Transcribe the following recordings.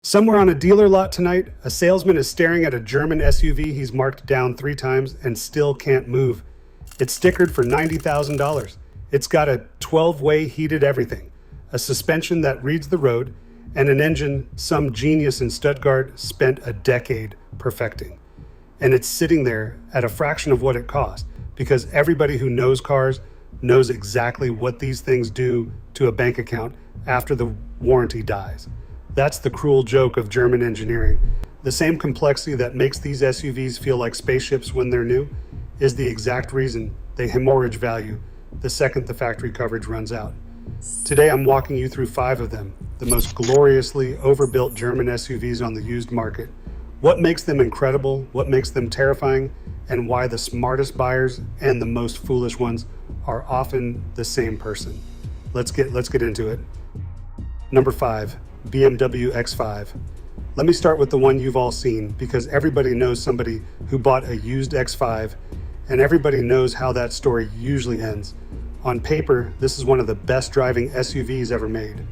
Somewhere on a dealer lot tonight, a salesman is staring at a German SUV he's marked down 3 times and still can't move. It's stickered for $90,000. It's got a 12-way heated everything, a suspension that reads the road, and an engine some genius in Stuttgart spent a decade perfecting. And it's sitting there at a fraction of what it cost, because everybody who knows cars knows exactly what these things do to a bank account after the warranty dies. That's the cruel joke of German engineering. The same complexity that makes these SUVs feel like spaceships when they're new is the exact reason they hemorrhage value the second the factory coverage runs out. Today I'm walking you through 5 of them, the most gloriously overbuilt German SUVs on the used market. What makes them incredible, what makes them terrifying, and why the smartest buyers and the most foolish ones are often the same person. Let's get into it. Number 5. BMW X5. Let me start with the one you've all seen, because everybody knows somebody who bought a used X5, and everybody knows how that story usually ends. On paper, this is one of the best driving SUVs ever made.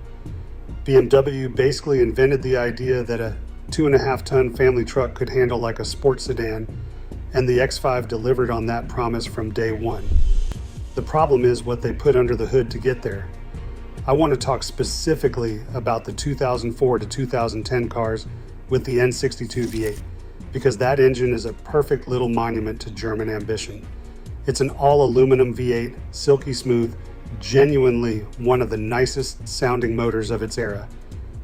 BMW basically invented the idea that a 2.5-ton family truck could handle like a sports sedan, and the X5 delivered on that promise from day one. The problem is what they put under the hood to get there. I want to talk specifically about the 2004 to 2010 cars with the N62 V8, because that engine is a perfect little monument to German ambition. It's an all-aluminum V8, silky smooth, genuinely one of the nicest sounding motors of its era.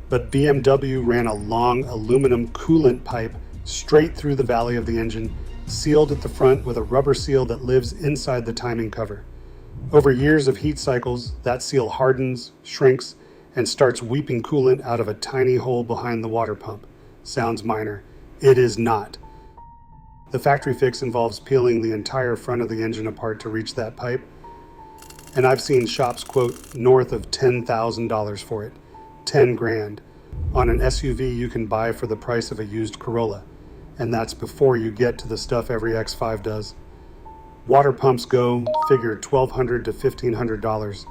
But BMW ran a long aluminum coolant pipe straight through the valley of the engine, sealed at the front with a rubber seal that lives inside the timing cover. Over years of heat cycles, that seal hardens, shrinks, and starts weeping coolant out of a tiny hole behind the water pump. Sounds minor. It is not. The factory fix involves peeling the entire front of the engine apart to reach that pipe, and I've seen shops quote north of $10,000 for it. 10 grand. On an SUV you can buy for the price of a used Corolla, and that's before you get to the stuff every X5 does. Water pumps go, figure $1,200 to $1,500.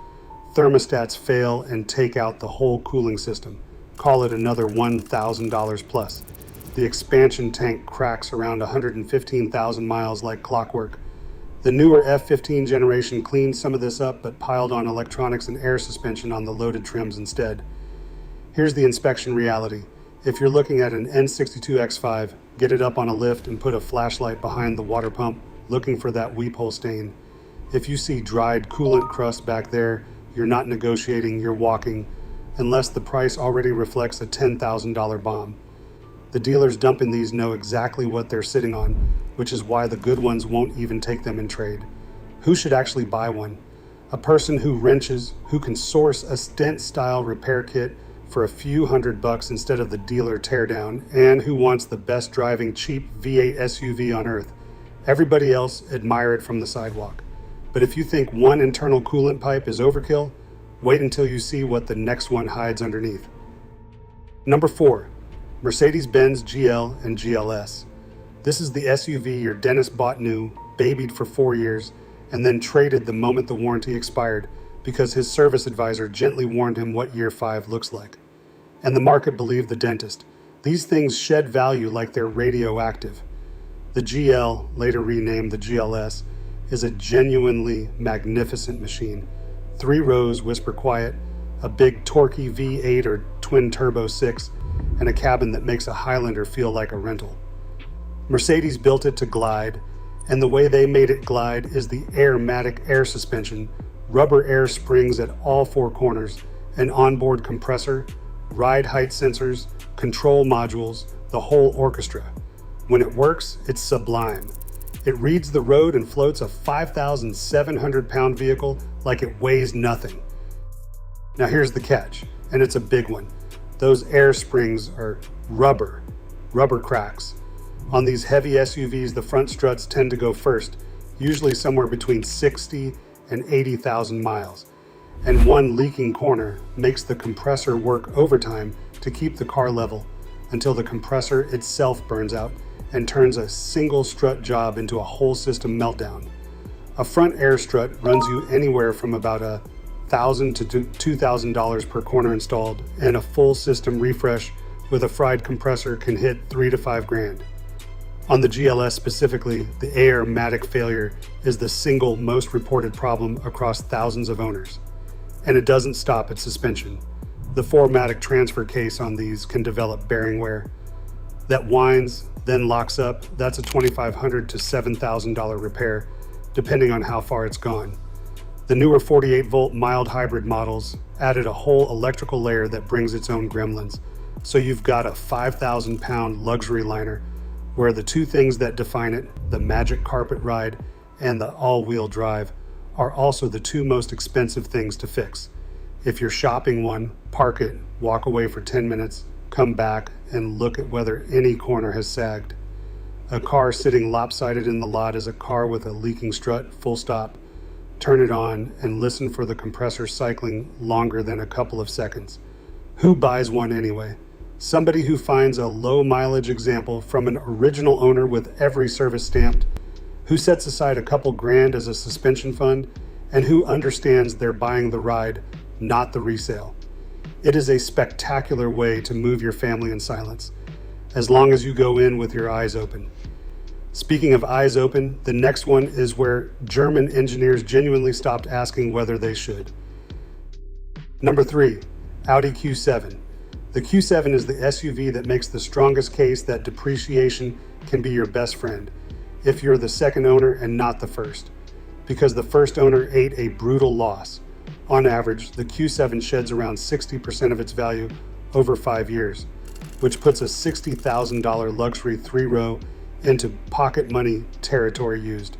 Thermostats fail and take out the whole cooling system. Call it another $1,000 plus. The expansion tank cracks around 115,000 miles like clockwork. The newer F15 generation cleaned some of this up, but piled on electronics and air suspension on the loaded trims instead. Here's the inspection reality. If you're looking at an N62 X5, get it up on a lift and put a flashlight behind the water pump, looking for that weep hole stain. If you see dried coolant crust back there, you're not negotiating, you're walking, unless the price already reflects a $10,000 bomb. The dealers dumping these know exactly what they're sitting on, which is why the good ones won't even take them in trade. Who should actually buy one? A person who wrenches, who can source a stent-style repair kit for a few $100 instead of the dealer teardown, and who wants the best driving cheap V8 SUV on earth. Everybody else admire it from the sidewalk. But if you think one internal coolant pipe is overkill, wait until you see what the next one hides underneath. Number 4. Mercedes-Benz GL and GLS. This is the SUV your dentist bought new, babied for 4 years, and then traded the moment the warranty expired because his service advisor gently warned him what year 5 looks like. And the market believed the dentist. These things shed value like they're radioactive. The GL, later renamed the GLS, is a genuinely magnificent machine. 3 rows whisper quiet, a big torquey V8 or twin-turbo 6, and a cabin that makes a Highlander feel like a rental. Mercedes built it to glide, and the way they made it glide is the Airmatic air suspension, rubber air springs at all 4 corners, an onboard compressor, ride height sensors, control modules, the whole orchestra. When it works, it's sublime. It reads the road and floats a 5,700-pound vehicle like it weighs nothing. Now here's the catch, and it's a big one. Those air springs are rubber cracks. On these heavy SUVs, the front struts tend to go first, usually somewhere between 60 and 80,000 miles. And one leaking corner makes the compressor work overtime to keep the car level until the compressor itself burns out and turns a single strut job into a whole system meltdown. A front air strut runs you anywhere from about $1,000 to $2,000 per corner installed, and a full system refresh with a fried compressor can hit 3 to 5 grand. On the GLS specifically, the air-matic failure is the single most reported problem across thousands of owners. And it doesn't stop at suspension. The 4-matic transfer case on these can develop bearing wear. That winds, then locks up. That's a $2,500 to $7,000 repair, depending on how far it's gone. The newer 48-volt mild hybrid models added a whole electrical layer that brings its own gremlins. So you've got a 5,000-pound luxury liner where the two things that define it, the magic carpet ride and the all-wheel drive, are also the two most expensive things to fix. If you're shopping one, park it, walk away for 10 minutes, come back and look at whether any corner has sagged. A car sitting lopsided in the lot is a car with a leaking strut, full stop. Turn it on and listen for the compressor cycling longer than a couple of seconds. Who buys one anyway? Somebody who finds a low mileage example from an original owner with every service stamped, who sets aside a couple grand as a suspension fund, and who understands they're buying the ride, not the resale. It is a spectacular way to move your family in silence, as long as you go in with your eyes open. Speaking of eyes open, the next one is where German engineers genuinely stopped asking whether they should. Number 3, Audi Q7. The Q7 is the SUV that makes the strongest case that depreciation can be your best friend, if you're the second owner and not the first, because the first owner ate a brutal loss. On average, the Q7 sheds around 60% of its value over 5 years, which puts a $60,000 luxury 3-row into pocket money territory used.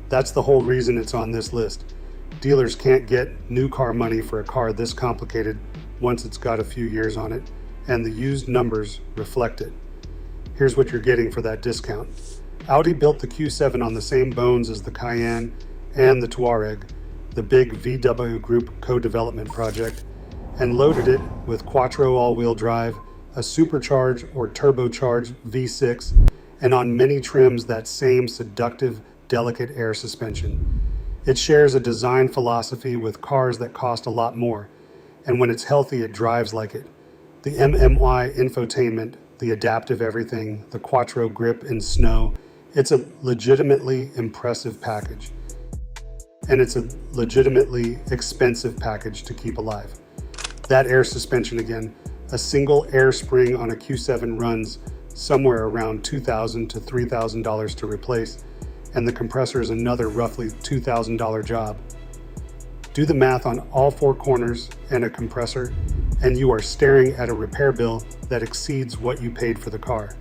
That's the whole reason it's on this list. Dealers can't get new car money for a car this complicated once it's got a few years on it, and the used numbers reflect it. Here's what you're getting for that discount. Audi built the Q7 on the same bones as the Cayenne and the Touareg, the big VW Group co-development project, and loaded it with quattro all-wheel drive, a supercharged or turbocharged V6, and on many trims that same seductive, delicate air suspension. It shares a design philosophy with cars that cost a lot more, and when it's healthy, it drives like it. The MMI infotainment, the adaptive everything, the quattro grip in snow, it's a legitimately impressive package. And it's a legitimately expensive package to keep alive. That air suspension again, a single air spring on a Q7 runs somewhere around $2,000 to $3,000 to replace, and the compressor is another roughly $2,000 job. Do the math on all 4 corners and a compressor, and you are staring at a repair bill that exceeds what you paid for the car.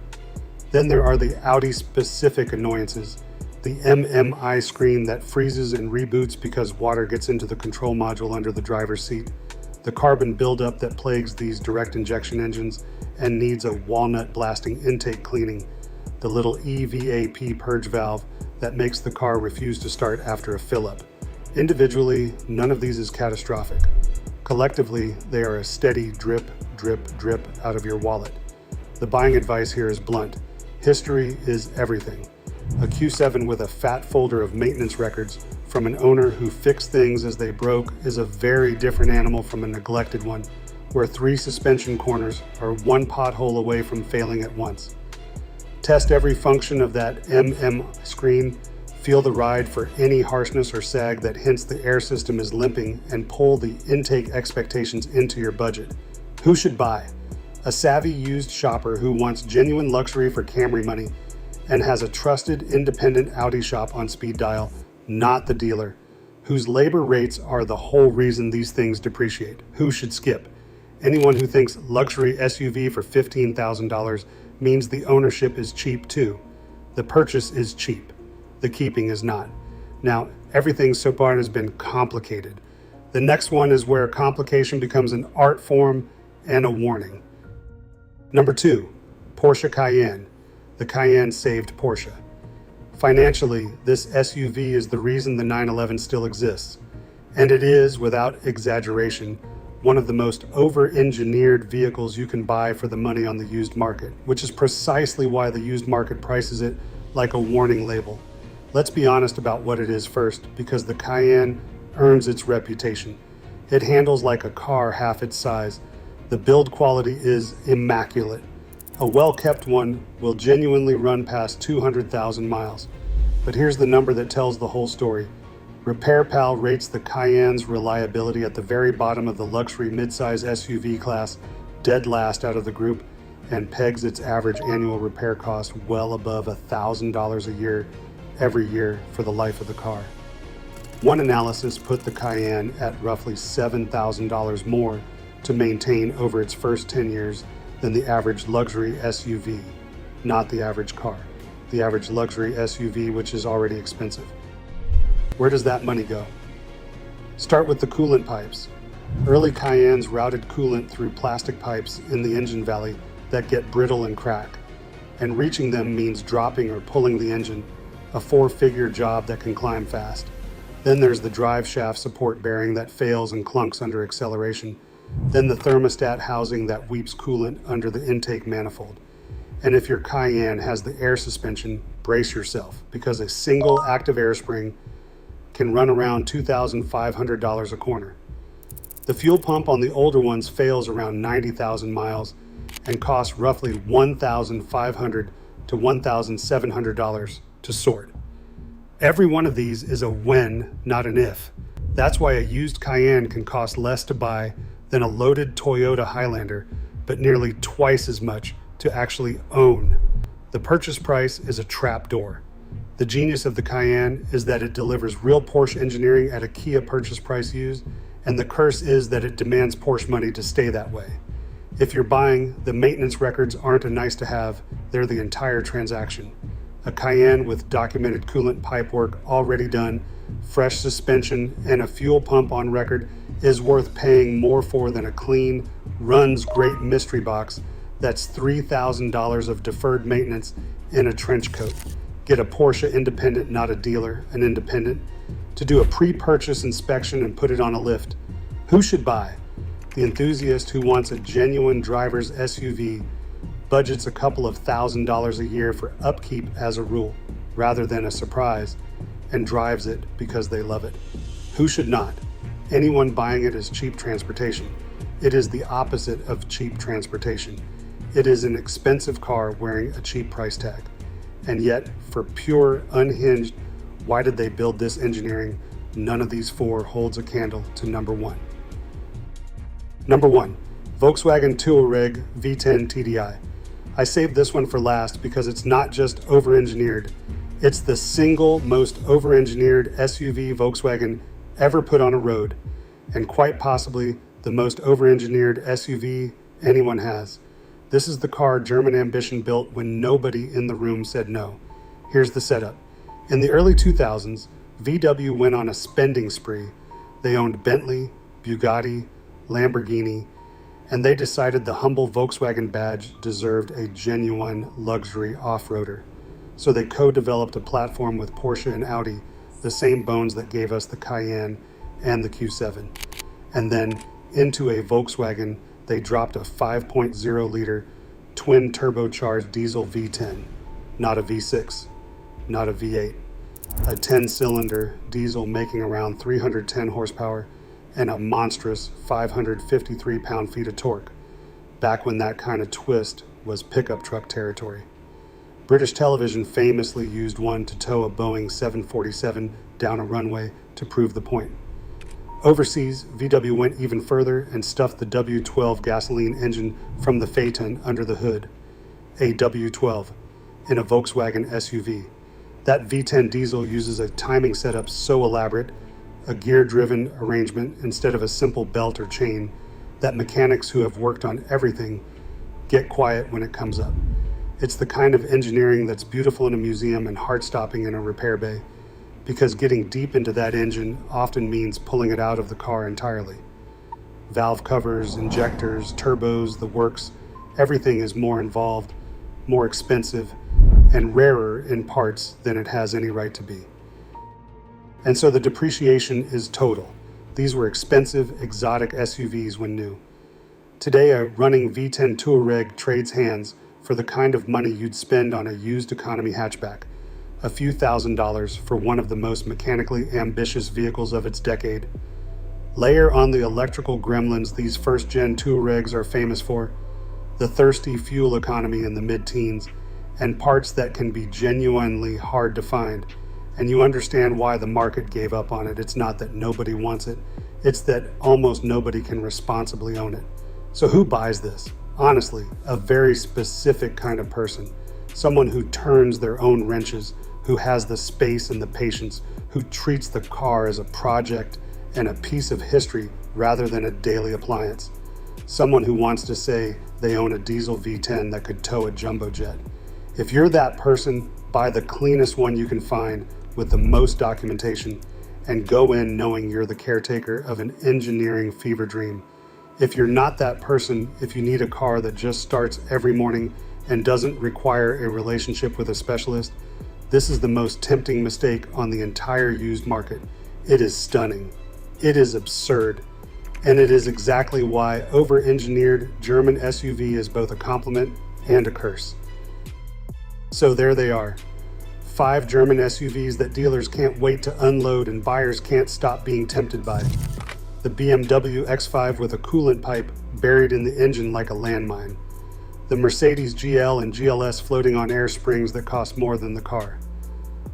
Then there are the Audi-specific annoyances, the MMI screen that freezes and reboots because water gets into the control module under the driver's seat, the carbon buildup that plagues these direct injection engines and needs a walnut blasting intake cleaning, the little EVAP purge valve that makes the car refuse to start after a fill-up. Individually, none of these is catastrophic. Collectively, they are a steady drip, drip, drip out of your wallet. The buying advice here is blunt. History is everything. A Q7 with a fat folder of maintenance records from an owner who fixed things as they broke is a very different animal from a neglected one, where 3 suspension corners are 1 pothole away from failing at once. Test every function of that MM screen, feel the ride for any harshness or sag that hints the air system is limping, and pull the intake expectations into your budget. Who should buy? A savvy used shopper who wants genuine luxury for Camry money and has a trusted independent Audi shop on speed dial, not the dealer, whose labor rates are the whole reason these things depreciate. Who should skip? Anyone who thinks luxury SUV for $15,000 means the ownership is cheap too. The purchase is cheap. The keeping is not. Now, everything so far has been complicated. The next one is where complication becomes an art form and a warning. Number 2, Porsche Cayenne. The Cayenne saved Porsche. Financially, this SUV is the reason the 911 still exists, and it is, without exaggeration, one of the most over-engineered vehicles you can buy for the money on the used market, which is precisely why the used market prices it like a warning label. Let's be honest about what it is first, because the Cayenne earns its reputation. It handles like a car half its size. The build quality is immaculate. A well-kept one will genuinely run past 200,000 miles. But here's the number that tells the whole story. RepairPal rates the Cayenne's reliability at the very bottom of the luxury midsize SUV class, dead last out of the group, and pegs its average annual repair cost well above $1,000 a year every year for the life of the car. One analysis put the Cayenne at roughly $7,000 more to maintain over its first 10 years than the average luxury SUV, not the average car, the average luxury SUV, which is already expensive. Where does that money go? Start with the coolant pipes. Early Cayennes routed coolant through plastic pipes in the engine valley that get brittle and crack, and reaching them means dropping or pulling the engine, a four-figure job that can climb fast. Then there's the drive shaft support bearing that fails and clunks under acceleration. Then the thermostat housing that weeps coolant under the intake manifold. And if your Cayenne has the air suspension, brace yourself, because a single active air spring can run around $2,500 a corner. The fuel pump on the older ones fails around 90,000 miles and costs roughly $1,500 to $1,700 to sort. Every one of these is a when, not an if. That's why a used Cayenne can cost less to buy than a loaded Toyota Highlander, but nearly twice as much to actually own. The purchase price is a trap door. The genius of the Cayenne is that it delivers real Porsche engineering at a Kia purchase price used, and the curse is that it demands Porsche money to stay that way. If you're buying, the maintenance records aren't a nice to have, they're the entire transaction. A Cayenne with documented coolant pipe work already done, fresh suspension, and a fuel pump on record is worth paying more for than a clean, runs great mystery box that's $3,000 of deferred maintenance in a trench coat. Get a Porsche independent, not a dealer, an independent, to do a pre-purchase inspection and put it on a lift. Who should buy? The enthusiast who wants a genuine driver's SUV, budgets a couple of $1,000s a year for upkeep as a rule, rather than a surprise, and drives it because they love it. Who should not? Anyone buying it is cheap transportation. It is the opposite of cheap transportation. It is an expensive car wearing a cheap price tag. And yet, for pure, unhinged, why did they build this engineering? None of these four holds a candle to number one. Number one, Volkswagen Touareg V10 TDI. I saved this one for last because it's not just over-engineered. It's the single most over-engineered SUV Volkswagen ever put on a road, and quite possibly the most over-engineered SUV anyone has. This is the car German ambition built when nobody in the room said no. Here's the setup. In the early 2000s, VW went on a spending spree. They owned Bentley, Bugatti, Lamborghini, and they decided the humble Volkswagen badge deserved a genuine luxury off-roader. So they co-developed a platform with Porsche and Audi, the same bones that gave us the Cayenne and the Q7. And then into a Volkswagen, they dropped a 5.0-liter twin turbocharged diesel V10, not a V6, not a V8, a 10-cylinder diesel making around 310 horsepower and a monstrous 553 pound-feet of torque, back when that kind of twist was pickup truck territory. British television famously used one to tow a Boeing 747 down a runway to prove the point. Overseas, VW went even further and stuffed the W12 gasoline engine from the Phaeton under the hood, a W12, in a Volkswagen SUV. That V10 diesel uses a timing setup so elaborate, a gear-driven arrangement instead of a simple belt or chain, that mechanics who have worked on everything get quiet when it comes up. It's the kind of engineering that's beautiful in a museum and heart-stopping in a repair bay, because getting deep into that engine often means pulling it out of the car entirely. Valve covers, injectors, turbos, the works, everything is more involved, more expensive, and rarer in parts than it has any right to be. And so the depreciation is total. These were expensive, exotic SUVs when new. Today, a running V10 Touareg trades hands for the kind of money you'd spend on a used economy hatchback, a few $1,000s for one of the most mechanically ambitious vehicles of its decade. Layer on the electrical gremlins these first-gen Touaregs are famous for, the thirsty fuel economy in the mid-teens, and parts that can be genuinely hard to find. And you understand why the market gave up on it. It's not that nobody wants it, it's that almost nobody can responsibly own it. So who buys this? Honestly, a very specific kind of person. Someone who turns their own wrenches, who has the space and the patience, who treats the car as a project and a piece of history rather than a daily appliance. Someone who wants to say they own a diesel V10 that could tow a jumbo jet. If you're that person, buy the cleanest one you can find with the most documentation and go in knowing you're the caretaker of an engineering fever dream. If you're not that person, if you need a car that just starts every morning and doesn't require a relationship with a specialist, this is the most tempting mistake on the entire used market. It is stunning. It is absurd. And it is exactly why over-engineered German SUV is both a compliment and a curse. So there they are. 5 German SUVs that dealers can't wait to unload and buyers can't stop being tempted by. The BMW X5 with a coolant pipe buried in the engine like a landmine. The Mercedes GL and GLS floating on air springs that cost more than the car.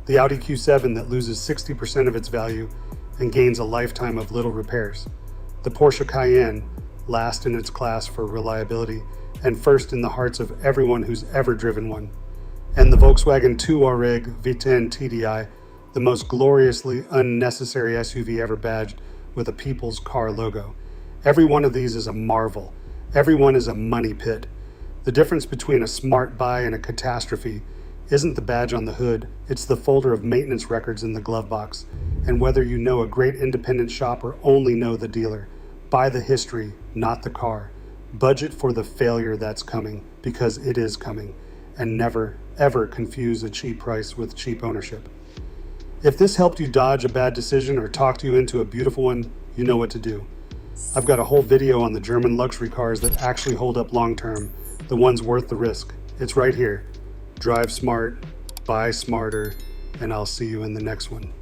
The Audi Q7 that loses 60% of its value and gains a lifetime of little repairs. The Porsche Cayenne, last in its class for reliability and first in the hearts of everyone who's ever driven one. And the Volkswagen Touareg V10 TDI, the most gloriously unnecessary SUV ever badged with a people's car logo. Every one of these is a marvel. Every one is a money pit. The difference between a smart buy and a catastrophe isn't the badge on the hood, it's the folder of maintenance records in the glove box. And whether you know a great independent shop or only know the dealer, buy the history, not the car. Budget for the failure that's coming, because it is coming. And never, ever confuse a cheap price with cheap ownership. If this helped you dodge a bad decision or talked you into a beautiful one, you know what to do. I've got a whole video on the German luxury cars that actually hold up long term, the ones worth the risk. It's right here. Drive smart, buy smarter, and I'll see you in the next one.